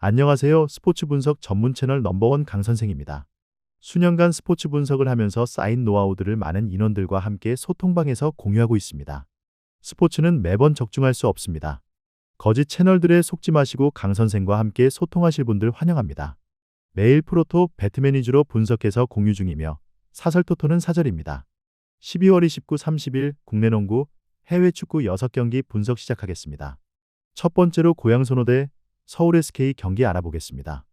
안녕하세요. 스포츠 분석 전문 채널 넘버원 강 선생입니다. 수년간 스포츠 분석을 하면서 쌓인 노하우들을 많은 인원들과 함께 소통방에서 공유하고 있습니다. 스포츠는 매번 적중할 수 없습니다. 거짓 채널들에 속지 마시고 강 선생과 함께 소통하실 분들 환영합니다. 매일 프로토 배트맨 위주로 분석해서 공유 중이며 사설토토는 사절입니다. 12월 29, 30일 국내 농구, 해외 축구 6경기 분석 시작하겠습니다. 첫 번째로 고양 선호대 서울 SK 경기 알아보겠습니다.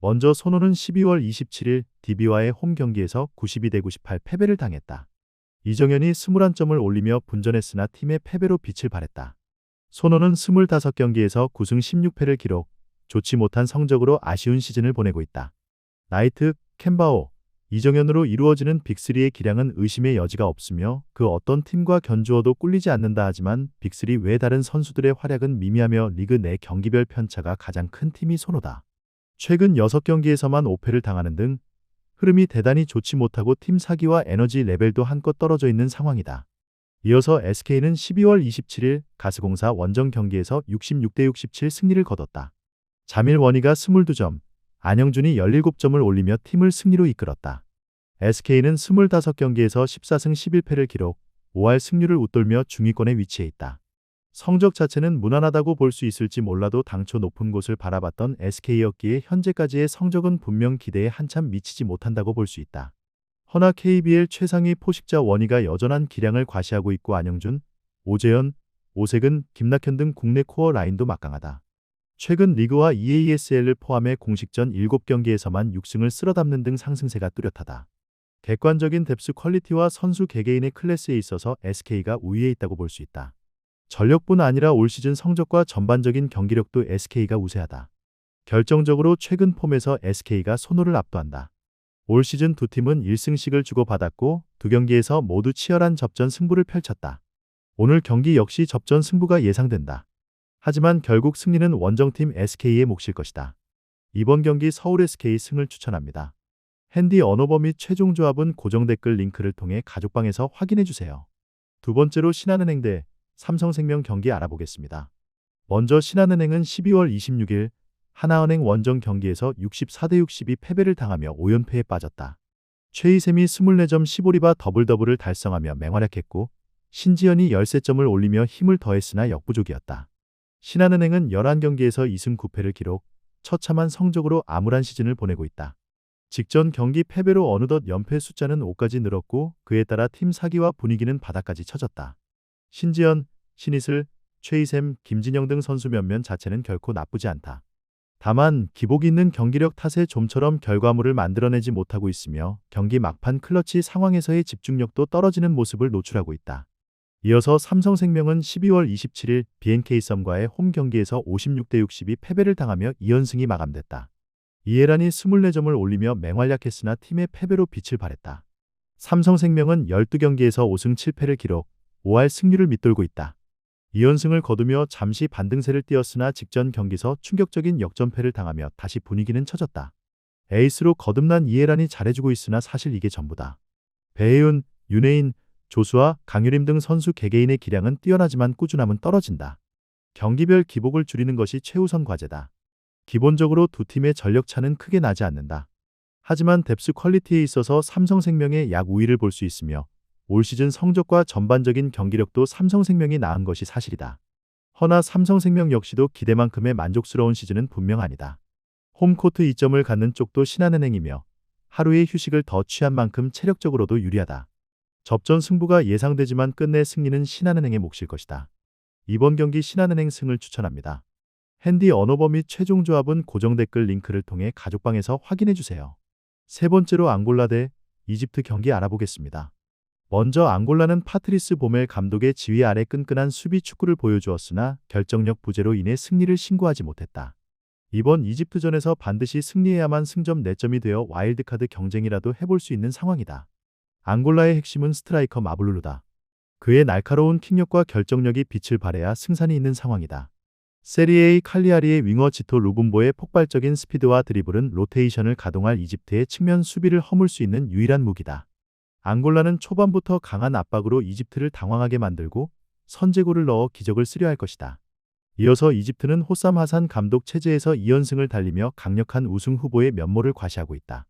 먼저 선호는 12월 27일 DB와의 홈 경기에서 92대 98 패배를 당했다. 이정현이 21점을 올리며 분전했으나 팀의 패배로 빛을 발했다. 선호는 25경기에서 9승 16패를 기록, 좋지 못한 성적으로 아쉬운 시즌을 보내고 있다. 나이트, 캔바오, 이정현으로 이루어지는 빅3의 기량은 의심의 여지가 없으며 그 어떤 팀과 견주어도 꿀리지 않는다 하지만 빅3 외 다른 선수들의 활약은 미미하며 리그 내 경기별 편차가 가장 큰 팀이 선호다. 최근 6경기에서만 5패를 당하는 등 흐름이 대단히 좋지 못하고 팀 사기와 에너지 레벨도 한껏 떨어져 있는 상황이다. 이어서 SK는 12월 27일 가스공사 원정 경기에서 66대 67 승리를 거뒀다. 자밀 원희가 22점, 안영준이 17점을 올리며 팀을 승리로 이끌었다. SK는 25경기에서 14승 11패를 기록, 5할 승률을 웃돌며 중위권에 위치해 있다. 성적 자체는 무난하다고 볼 수 있을지 몰라도 당초 높은 곳을 바라봤던 SK였기에 현재까지의 성적은 분명 기대에 한참 미치지 못한다고 볼 수 있다. 허나 KBL 최상위 포식자 원희가 여전한 기량을 과시하고 있고 안영준, 오재현, 오색은, 김낙현 등 국내 코어 라인도 막강하다. 최근 리그와 EASL을 포함해 공식전 7경기에서만 6승을 쓸어담는 등 상승세가 뚜렷하다. 객관적인 뎁스 퀄리티와 선수 개개인의 클래스에 있어서 SK가 우위에 있다고 볼 수 있다. 전력뿐 아니라 올 시즌 성적과 전반적인 경기력도 SK가 우세하다. 결정적으로 최근 폼에서 SK가 선호를 압도한다. 올 시즌 두 팀은 1승씩을 주고받았고 두 경기에서 모두 치열한 접전 승부를 펼쳤다. 오늘 경기 역시 접전 승부가 예상된다. 하지만 결국 승리는 원정팀 SK의 몫일 것이다. 이번 경기 서울 SK 승을 추천합니다. 핸디 언어버 및 최종 조합은 고정 댓글 링크를 통해 가족방에서 확인해주세요. 두 번째로 신한은행 대 삼성생명 경기 알아보겠습니다. 먼저 신한은행은 12월 26일 하나은행 원정 경기에서 64대 62 패배를 당하며 5연패에 빠졌다. 최희샘이 24점 15리바 더블더블을 달성하며 맹활약했고 신지현이 13점을 올리며 힘을 더했으나 역부족이었다. 신한은행은 11경기에서 2승 9패를 기록, 처참한 성적으로 암울한 시즌을 보내고 있다. 직전 경기 패배로 어느덧 연패 숫자는 5까지 늘었고 그에 따라 팀 사기와 분위기는 바닥까지 쳐졌다. 신지현, 신이슬, 최희샘, 김진영 등 선수 면면 자체는 결코 나쁘지 않다. 다만 기복이 있는 경기력 탓에 좀처럼 결과물을 만들어내지 못하고 있으며 경기 막판 클러치 상황에서의 집중력도 떨어지는 모습을 노출하고 있다. 이어서 삼성생명은 12월 27일 BNK썸과의 홈 경기에서 56대 62 패배를 당하며 2연승이 마감됐다. 이해란이 24점을 올리며 맹활약했으나 팀의 패배로 빛을 발했다. 삼성생명은 12경기에서 5승 7패를 기록, 5할 승률을 밑돌고 있다. 2연승을 거두며 잠시 반등세를 띄었으나 직전 경기서 충격적인 역전패를 당하며 다시 분위기는 처졌다. 에이스로 거듭난 이해란이 잘해주고 있으나 사실 이게 전부다. 배혜윤, 윤혜인, 조수아, 강유림 등 선수 개개인의 기량은 뛰어나지만 꾸준함은 떨어진다. 경기별 기복을 줄이는 것이 최우선 과제다. 기본적으로 두 팀의 전력 차는 크게 나지 않는다. 하지만 뎁스 퀄리티에 있어서 삼성생명의 약 우위를 볼 수 있으며 올 시즌 성적과 전반적인 경기력도 삼성생명이 나은 것이 사실이다. 허나 삼성생명 역시도 기대만큼의 만족스러운 시즌은 분명 아니다. 홈코트 이점을 갖는 쪽도 신한은행이며 하루의 휴식을 더 취한 만큼 체력적으로도 유리하다. 접전 승부가 예상되지만 끝내 승리는 신한은행의 몫일 것이다. 이번 경기 신한은행 승을 추천합니다. 핸디 언어버 및 최종 조합은 고정 댓글 링크를 통해 가족방에서 확인해주세요. 세 번째로 앙골라 대 이집트 경기 알아보겠습니다. 먼저 앙골라는 파트리스 보멜 감독의 지휘 아래 끈끈한 수비 축구를 보여주었으나 결정력 부재로 인해 승리를 신고하지 못했다. 이번 이집트전에서 반드시 승리해야만 승점 4점이 되어 와일드카드 경쟁이라도 해볼 수 있는 상황이다. 앙골라의 핵심은 스트라이커 마블루르다. 그의 날카로운 킥력과 결정력이 빛을 발해야 승산이 있는 상황이다. 세리에A 칼리아리의 윙어 지토 루분보의 폭발적인 스피드와 드리블은 로테이션을 가동할 이집트의 측면 수비를 허물 수 있는 유일한 무기다. 앙골라는 초반부터 강한 압박으로 이집트를 당황하게 만들고 선제골을 넣어 기적을 쓰려 할 것이다. 이어서 이집트는 호삼 하산 감독 체제에서 2연승을 달리며 강력한 우승 후보의 면모를 과시하고 있다.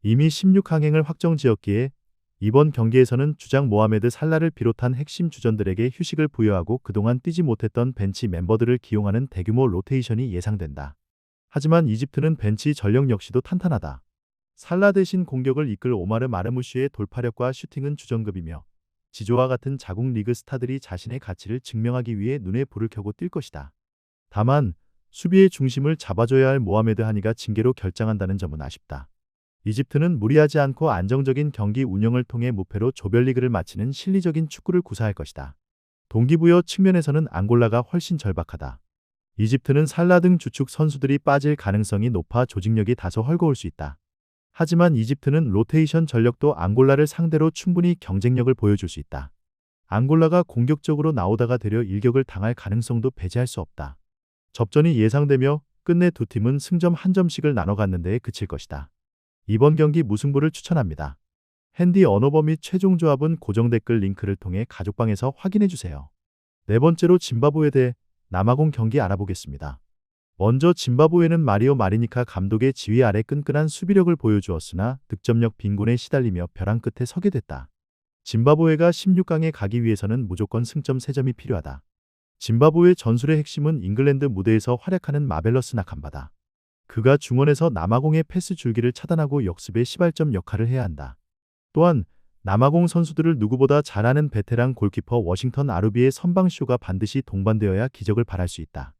이미 16강행을 확정지었기에 이번 경기에서는 주장 모하메드 살라를 비롯한 핵심 주전들에게 휴식을 부여하고 그동안 뛰지 못했던 벤치 멤버들을 기용하는 대규모 로테이션이 예상된다. 하지만 이집트는 벤치 전력 역시도 탄탄하다. 살라 대신 공격을 이끌 오마르 마르무슈의 돌파력과 슈팅은 주전급이며 지조와 같은 자국 리그 스타들이 자신의 가치를 증명하기 위해 눈에 불을 켜고 뛸 것이다. 다만 수비의 중심을 잡아줘야 할 모하메드 하니가 징계로 결장한다는 점은 아쉽다. 이집트는 무리하지 않고 안정적인 경기 운영을 통해 무패로 조별리그를 마치는 실리적인 축구를 구사할 것이다. 동기부여 측면에서는 앙골라가 훨씬 절박하다. 이집트는 살라 등 주축 선수들이 빠질 가능성이 높아 조직력이 다소 헐거울 수 있다. 하지만 이집트는 로테이션 전력도 앙골라를 상대로 충분히 경쟁력을 보여줄 수 있다. 앙골라가 공격적으로 나오다가 되려 일격을 당할 가능성도 배제할 수 없다. 접전이 예상되며 끝내 두 팀은 승점 한 점씩을 나눠 갖는 데에 그칠 것이다. 이번 경기 무승부를 추천합니다. 핸디 언어버 및 최종 조합은 고정 댓글 링크를 통해 가족방에서 확인해주세요. 네 번째로 짐바브웨 대 남아공 경기 알아보겠습니다. 먼저 짐바브웨는 마리오 마리니카 감독의 지휘 아래 끈끈한 수비력을 보여주었으나 득점력 빈곤에 시달리며 벼랑 끝에 서게 됐다. 짐바브웨가 16강에 가기 위해서는 무조건 승점 3점이 필요하다. 짐바브웨 전술의 핵심은 잉글랜드 무대에서 활약하는 마벨러스 나캄바다. 그가 중원에서 남아공의 패스 줄기를 차단하고 역습의 시발점 역할을 해야 한다. 또한 남아공 선수들을 누구보다 잘 아는 베테랑 골키퍼 워싱턴 아루비의 선방쇼가 반드시 동반되어야 기적을 발할 수 있다.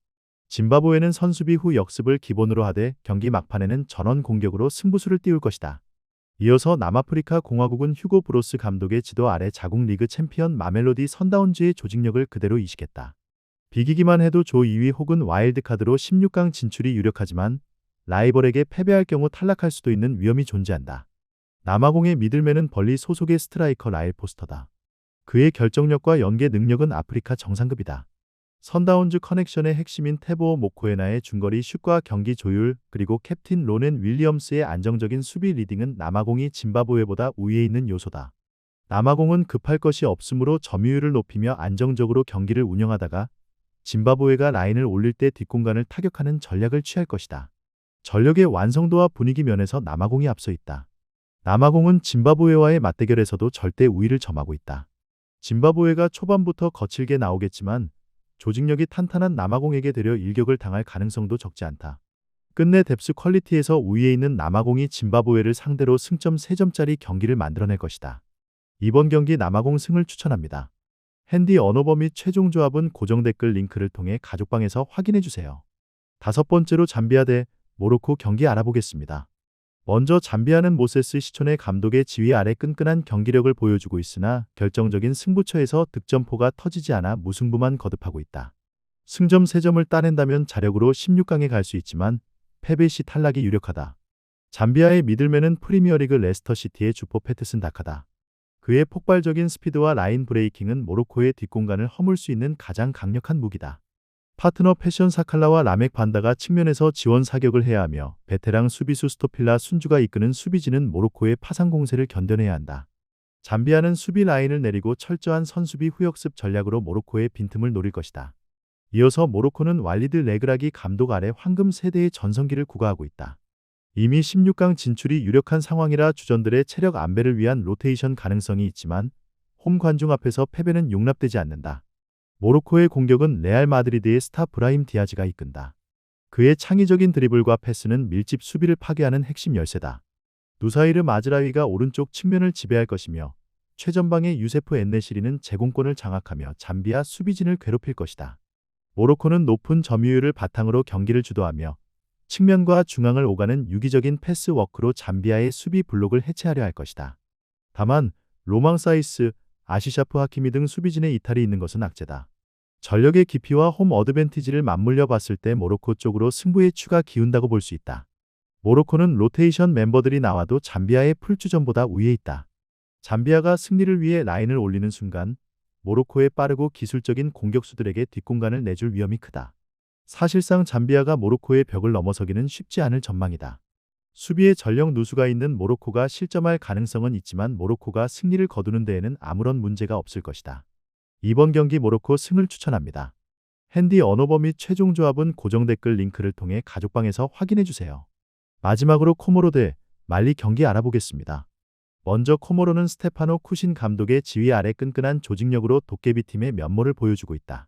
짐바브웨는 선수비 후 역습을 기본으로 하되 경기 막판에는 전원 공격으로 승부수를 띄울 것이다. 이어서 남아프리카 공화국은 휴고 브로스 감독의 지도 아래 자국 리그 챔피언 마멜로디 선다운즈의 조직력을 그대로 이식했다. 비기기만 해도 조 2위 혹은 와일드카드로 16강 진출이 유력하지만 라이벌에게 패배할 경우 탈락할 수도 있는 위험이 존재한다. 남아공의 미들맨은 벌리 소속의 스트라이커 라일 포스터다. 그의 결정력과 연계 능력은 아프리카 정상급이다. 선다운즈 커넥션의 핵심인 테보어 모코에나의 중거리 슛과 경기 조율, 그리고 캡틴 로넨 윌리엄스의 안정적인 수비 리딩은 남아공이 짐바브웨보다 우위에 있는 요소다. 남아공은 급할 것이 없으므로 점유율을 높이며 안정적으로 경기를 운영하다가 짐바브웨가 라인을 올릴 때 뒷공간을 타격하는 전략을 취할 것이다. 전력의 완성도와 분위기 면에서 남아공이 앞서 있다. 남아공은 짐바브웨와의 맞대결에서도 절대 우위를 점하고 있다. 짐바브웨가 초반부터 거칠게 나오겠지만 조직력이 탄탄한 남아공에게 되려 일격을 당할 가능성도 적지 않다. 끝내 뎁스 퀄리티에서 우위에 있는 남아공이 짐바브웨를 상대로 승점 3점짜리 경기를 만들어낼 것이다. 이번 경기 남아공 승을 추천합니다. 핸디 언어버 및 최종 조합은 고정 댓글 링크를 통해 가족방에서 확인해주세요. 다섯 번째로 잠비아 대 모로코 경기 알아보겠습니다. 먼저 잠비아는 모세스 시촌의 감독의 지휘 아래 끈끈한 경기력을 보여주고 있으나 결정적인 승부처에서 득점포가 터지지 않아 무승부만 거듭하고 있다. 승점 3점을 따낸다면 자력으로 16강에 갈 수 있지만 패배 시 탈락이 유력하다. 잠비아의 미들맨은 프리미어리그 레스터시티의 주포 패트슨 다카다. 그의 폭발적인 스피드와 라인 브레이킹은 모로코의 뒷공간을 허물 수 있는 가장 강력한 무기다. 파트너 패션 사칼라와 라멕 반다가 측면에서 지원 사격을 해야 하며 베테랑 수비수 스토필라 순주가 이끄는 수비진은 모로코의 파상 공세를 견뎌내야 한다. 잠비아는 수비 라인을 내리고 철저한 선수비 후역습 전략으로 모로코의 빈틈을 노릴 것이다. 이어서 모로코는 왈리드 레그락이 감독 아래 황금 세대의 전성기를 구가하고 있다. 이미 16강 진출이 유력한 상황이라 주전들의 체력 안배를 위한 로테이션 가능성이 있지만 홈 관중 앞에서 패배는 용납되지 않는다. 모로코의 공격은 레알 마드리드의 스타 브라힘 디아즈가 이끈다. 그의 창의적인 드리블과 패스는 밀집 수비를 파괴하는 핵심 열쇠다. 누사이르 마즈라위가 오른쪽 측면을 지배할 것이며 최전방의 유세프 엔네시리는 제공권을 장악하며 잠비아 수비진을 괴롭힐 것이다. 모로코는 높은 점유율을 바탕으로 경기를 주도하며 측면과 중앙을 오가는 유기적인 패스 워크로 잠비아의 수비 블록을 해체하려 할 것이다. 다만 로망 사이스, 아시샤프 하키미 등 수비진의 이탈이 있는 것은 악재다. 전력의 깊이와 홈 어드밴티지를 맞물려 봤을 때 모로코 쪽으로 승부의 추가 기운다고 볼 수 있다. 모로코는 로테이션 멤버들이 나와도 잠비아의 풀주전보다 우위에 있다. 잠비아가 승리를 위해 라인을 올리는 순간 모로코의 빠르고 기술적인 공격수들에게 뒷공간을 내줄 위험이 크다. 사실상 잠비아가 모로코의 벽을 넘어서기는 쉽지 않을 전망이다. 수비에 전력 누수가 있는 모로코가 실점할 가능성은 있지만 모로코가 승리를 거두는 데에는 아무런 문제가 없을 것이다. 이번 경기 모로코 승을 추천합니다. 핸디 언어버 및 최종 조합은 고정 댓글 링크를 통해 가족방에서 확인해 주세요. 마지막으로 코모로 대 말리 경기 알아보겠습니다. 먼저 코모로는 스테파노 쿠신 감독의 지휘 아래 끈끈한 조직력으로 도깨비팀의 면모를 보여주고 있다.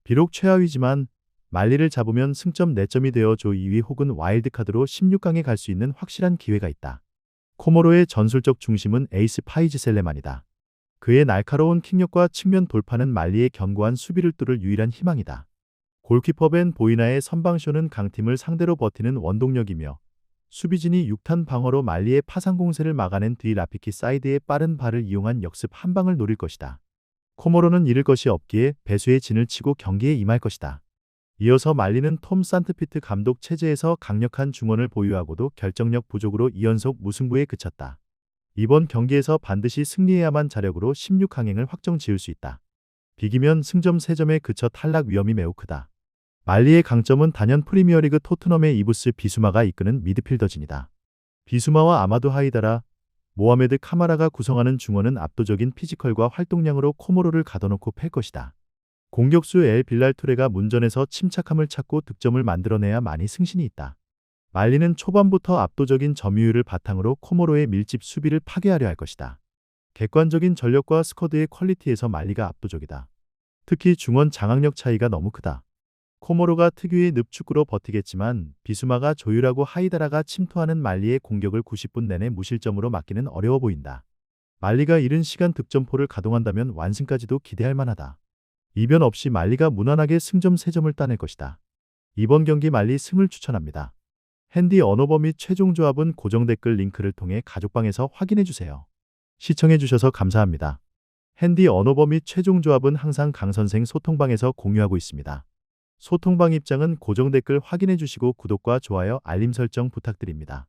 비록 최하위지만 말리를 잡으면 승점 4점이 되어 조 2위 혹은 와일드카드로 16강에 갈 수 있는 확실한 기회가 있다. 코모로의 전술적 중심은 에이스 파이즈 셀레만이다. 그의 날카로운 킥력과 측면 돌파는 말리의 견고한 수비를 뚫을 유일한 희망이다. 골키퍼 벤 보이나의 선방쇼는 강팀을 상대로 버티는 원동력이며 수비진이 6탄 방어로 말리의 파상 공세를 막아낸 뒤 라피키 사이드의 빠른 발을 이용한 역습 한 방을 노릴 것이다. 코모로는 잃을 것이 없기에 배수의 진을 치고 경기에 임할 것이다. 이어서 말리는 톰 산트피트 감독 체제에서 강력한 중원을 보유하고도 결정력 부족으로 2연속 무승부에 그쳤다. 이번 경기에서 반드시 승리해야만 자력으로 16강행을 확정 지을 수 있다. 비기면 승점 3점에 그쳐 탈락 위험이 매우 크다. 말리의 강점은 단연 프리미어리그 토트넘의 이부스 비수마가 이끄는 미드필더진이다. 비수마와 아마도 하이다라, 모하메드 카마라가 구성하는 중원은 압도적인 피지컬과 활동량으로 코모로를 가둬놓고 팰 것이다. 공격수 엘 빌랄 투레가 문전에서 침착함을 찾고 득점을 만들어내야 많이 승신이 있다. 말리는 초반부터 압도적인 점유율을 바탕으로 코모로의 밀집 수비를 파괴하려 할 것이다. 객관적인 전력과 스쿼드의 퀄리티에서 말리가 압도적이다. 특히 중원 장악력 차이가 너무 크다. 코모로가 특유의 늪축구로 버티겠지만 비수마가 조율하고 하이다라가 침투하는 말리의 공격을 90분 내내 무실점으로 막기는 어려워 보인다. 말리가 이른 시간 득점포를 가동한다면 완승까지도 기대할 만하다. 이변 없이 말리가 무난하게 승점 3점을 따낼 것이다. 이번 경기 말리 승을 추천합니다. 핸디 언어버 및 최종 조합은 고정 댓글 링크를 통해 가족방에서 확인해 주세요. 시청해 주셔서 감사합니다. 핸디 언어버 및 최종 조합은 항상 강선생 소통방에서 공유하고 있습니다. 소통방 입장은 고정 댓글 확인해 주시고 구독과 좋아요, 알림 설정 부탁드립니다.